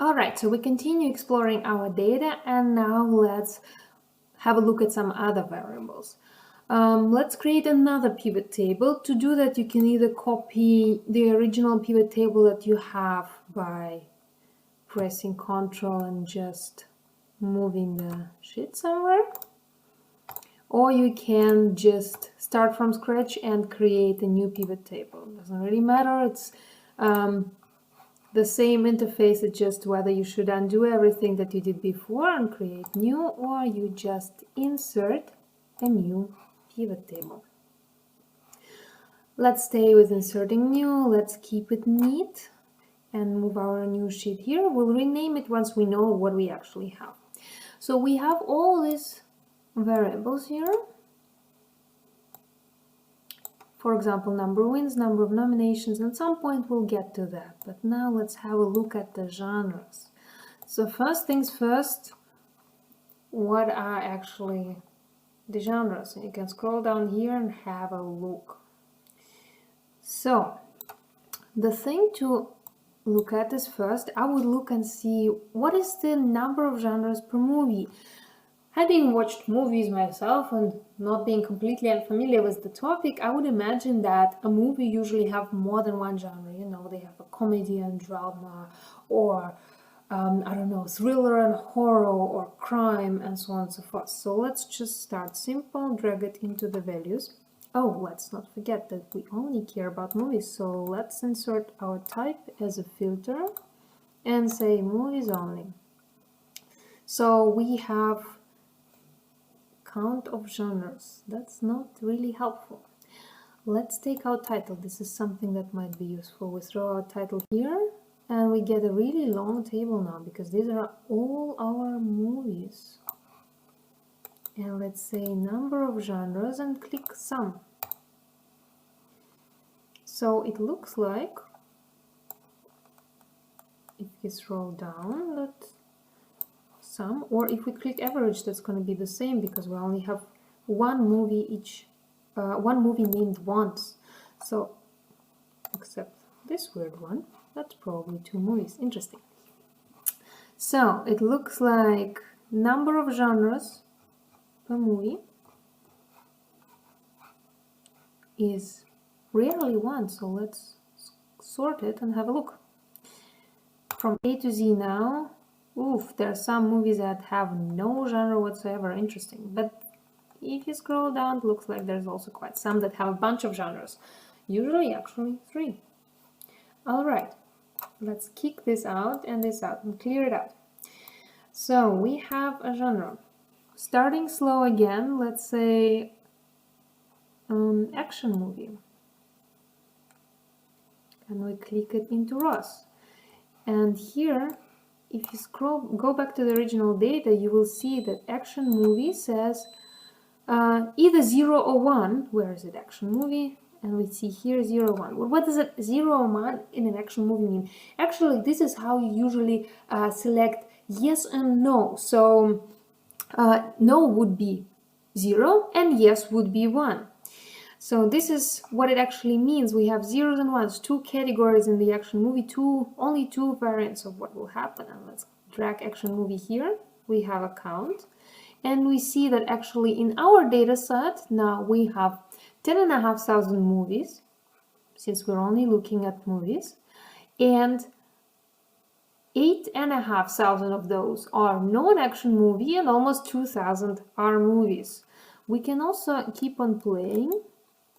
All right, so we continue exploring our data, and now let's have a look at some other variables. Let's create another pivot table. To do that, you can either copy the original pivot table that you have by pressing Ctrl and just moving the sheet somewhere, or you can just start from scratch and create a new pivot table. It doesn't really matter. It's the same interface, it's just whether you should undo everything that you did before and create new, or you just insert a new pivot table. Let's stay with inserting new. Let's keep it neat and move our new sheet here. We'll rename it once we know what we actually have. So we have all these variables here. For example, number of wins, number of nominations. At some point we'll get to that, but now let's have a look at the genres. So first things first, what are actually the genres? And you can scroll down here and have a look. So the thing to look at is first, I would look and see what is the number of genres per movie. Having watched movies myself and not being completely unfamiliar with the topic, I would imagine that a movie usually have more than one genre. You know, they have a comedy and drama, or I don't know, thriller and horror, or crime, and so on and so forth. So let's just start simple, drag it into the values. Oh, let's not forget that we only care about movies. So let's insert our type as a filter and say movies only. So we have count of genres. That's not really helpful. Let's take our title. This is something that might be useful. We throw our title here and we get a really long table now because these are all our movies. And let's say number of genres and click sum. So it looks like if you scroll down that sum, or if we click average, that's going to be the same because we only have one movie each, one movie named once. So except this weird one, that's probably two movies. Interesting. So it looks like number of genres per movie is rarely one. So let's sort it and have a look. From A to Z now. Oof, there are some movies that have no genre whatsoever. Interesting. But if you scroll down, it looks like there's also quite some that have a bunch of genres. Usually, actually, 3. All right, let's kick this out and clear it out. So we have a genre. Starting slow again, let's say action movie. And we click it into rows. And here, if you go back to the original data, you will see that action movie says either 0 or 1. Where is it? Action movie. And we see here 0, 1. Well, what does it 0 or 1 in an action movie mean? Actually, this is how you usually select yes and no. So no would be 0 and yes would be 1. So this is what it actually means. We have zeros and ones, 2 categories in the action movie, only 2 variants of what will happen. And let's drag action movie here. We have a count. And we see that actually in our data set, now we have 10,500 movies, since we're only looking at movies. And 8,500 of those are non-action movie and almost 2,000 are movies. We can also keep on playing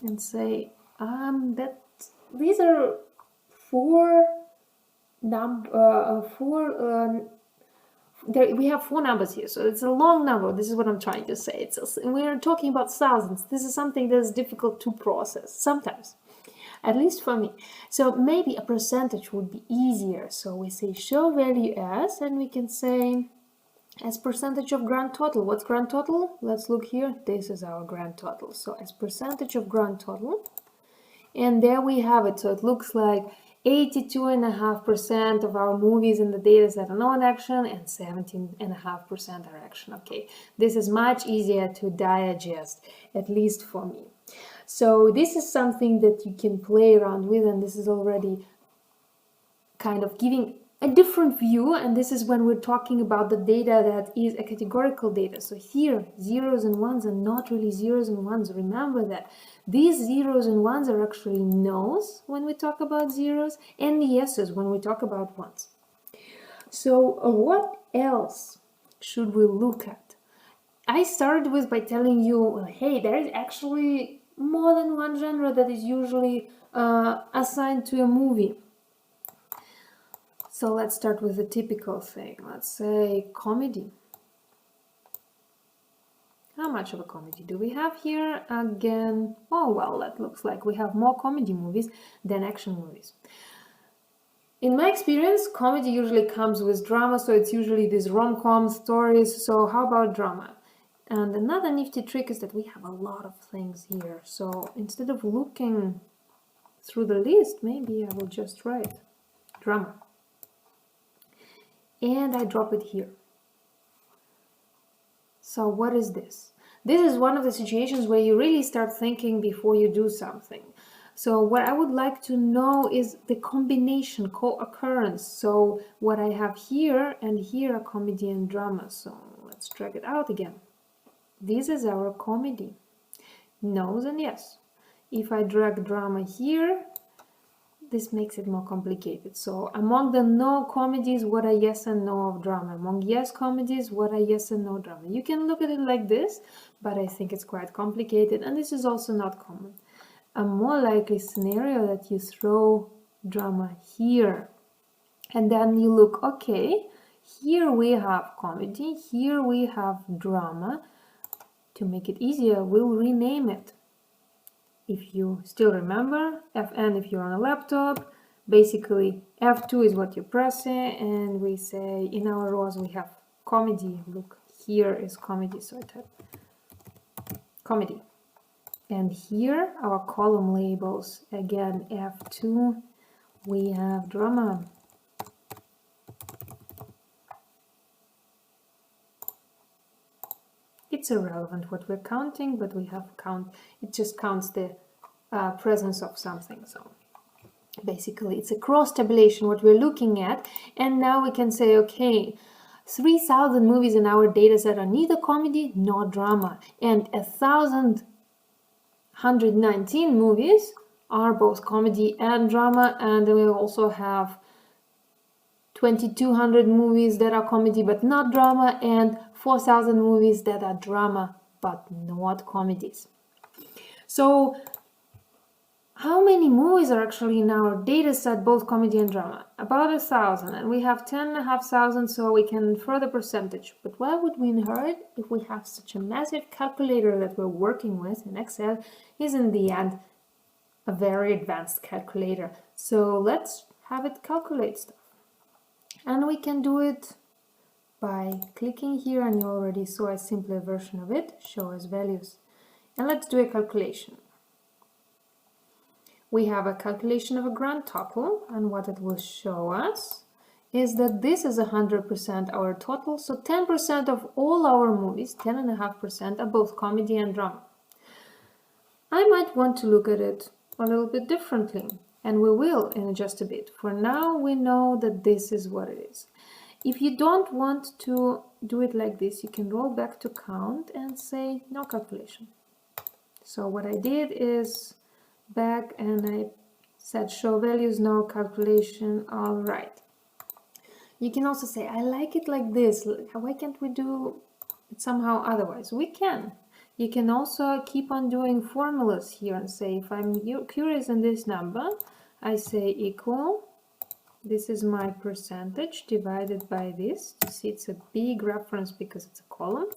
and say that these are we have 4 numbers here, so it's a long number. This is what I'm trying to say. We're talking about thousands. This is something that's difficult to process sometimes, at least for me. So maybe a percentage would be easier. So we say show value as, and we can say as percentage of grand total. What's grand total? Let's look here. This is our grand total. So as percentage of grand total. And there we have it. So it looks like 82.5% of our movies in the data set are non-action and 17.5% are action. Okay, this is much easier to digest, at least for me. So this is something that you can play around with, and this is already kind of giving a different view, and this is when we're talking about the data that is a categorical data. So here, zeros and ones are not really zeros and ones. Remember that these zeros and ones are actually no's when we talk about zeros and yeses when we talk about ones. So what else should we look at? I started with by telling you, hey, there is actually more than one genre that is usually assigned to a movie. So let's start with a typical thing. Let's say comedy. How much of a comedy do we have here? Again, oh well, that looks like we have more comedy movies than action movies. In my experience, comedy usually comes with drama, so it's usually these rom-com stories. So how about drama? And another nifty trick is that we have a lot of things here. So instead of looking through the list, maybe I will just write drama. And I drop it here. So what is this? This is one of the situations where you really start thinking before you do something. So what I would like to know is the combination, co-occurrence. So what I have here and here are comedy and drama. So let's drag it out again. This is our comedy. No's and yes. If I drag drama here, this makes it more complicated. So among the no comedies, what are yes and no of drama? Among yes comedies, what are yes and no drama? You can look at it like this, but I think it's quite complicated, and this is also not common. A more likely scenario that you throw drama here, and then you look, okay, here we have comedy, here we have drama. To make it easier, we'll rename it. If you still remember, Fn if you're on a laptop, basically F2 is what you're pressing, and we say in our rows we have comedy. Look, here is comedy, so I type comedy. And here our column labels, again F2, we have drama. It's irrelevant what we're counting, but we have count. It just counts the presence of something. So basically, it's a cross tabulation what we're looking at, and now we can say, okay, 3,000 movies in our data set are neither comedy nor drama, and 1,119 movies are both comedy and drama, and then we also have 2,200 movies that are comedy but not drama, and 4,000 movies that are drama but not comedies. So how many movies are actually in our data set, both comedy and drama? About 1,000, and we have 10,500, so we can infer the percentage. But why would we infer it if we have such a massive calculator that we're working with? And Excel is in the end a very advanced calculator. So let's have it calculate stuff. And we can do it by clicking here, and you already saw a simpler version of it, show as values. And let's do a calculation. We have a calculation of a grand total, and what it will show us is that this is 100% our total, so 10% of all our movies, 10.5%, are both comedy and drama. I might want to look at it a little bit differently, and we will in just a bit. For now, we know that this is what it is. If you don't want to do it like this, you can roll back to count and say no calculation. So what I did is back and I said show values, no calculation, all right. You can also say, I like it like this. Why can't we do it somehow otherwise? We can. You can also keep on doing formulas here and say, if I'm curious in this number, I say equal, this is my percentage divided by this. You see it's a big reference because it's a column.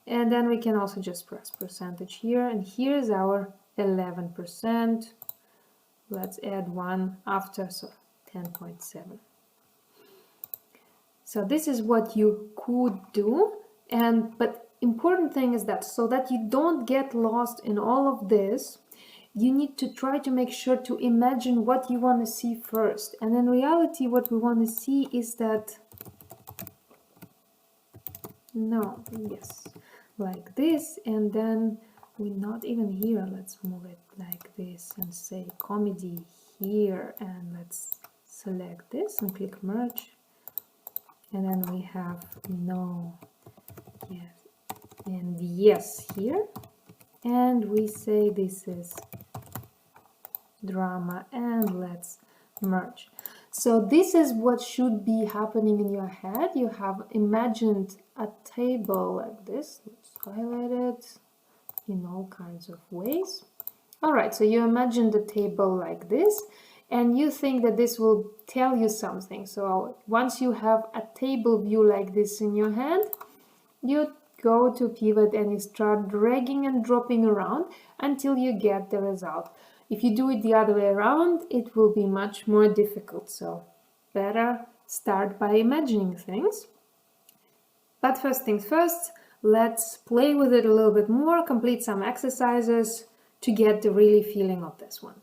And then we can also just press percentage here. And here's our 11%. Let's add 1 after, so 10.7. So this is what you could do. But important thing is that so that you don't get lost in all of this, you need to try to make sure to imagine what you want to see first. And in reality, what we want to see is that, no, yes, like this, and then we're not even here. Let's move it like this and say comedy here, and let's select this and click merge. and then we have no, yes, and yes here, and we say this is drama, and let's merge. So this is what should be happening in your head. You have imagined a table like this. Let's highlight it in all kinds of ways. All right, so you imagine the table like this, and you think that this will tell you something. So once you have a table view like this in your hand, you go to pivot and you start dragging and dropping around until you get the result. If you do it the other way around, it will be much more difficult. So better start by imagining things. But first things first, let's play with it a little bit more, complete some exercises to get the really feeling of this one.